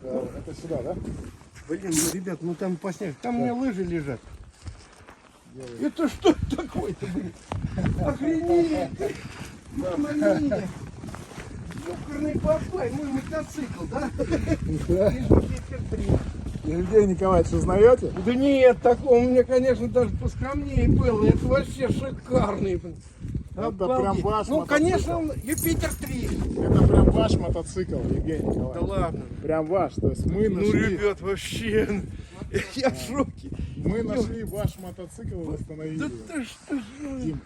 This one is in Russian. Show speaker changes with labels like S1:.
S1: Это сюда, да?
S2: Блин, ну, ребят, ну там по снегу. Там у меня лыжи лежат. Это что такое-то, блин? Охренеть! Мама мия! Ёкарный папай, мой мотоцикл, да? Вижу, ветер 3.
S1: Евгений Николаевич, узнаете?
S2: Да нет, такого у меня, конечно, даже поскромнее было. Это вообще шикарный. Блин.
S1: Это
S2: Обалдеть.
S1: прям ваш
S2: Ну,
S1: мотоцикл.
S2: конечно, Юпитер 3.
S1: Это прям ваш мотоцикл, Евгений
S2: Да
S1: Николаевич.
S2: ладно.
S1: Прям ваш. То есть мы
S2: Ну,
S1: нашли,
S2: ребят, вообще, я в шоке.
S1: мы нашли ваш мотоцикл и восстановили
S2: Да
S1: его.
S2: ты что ж, ну,
S1: Дим,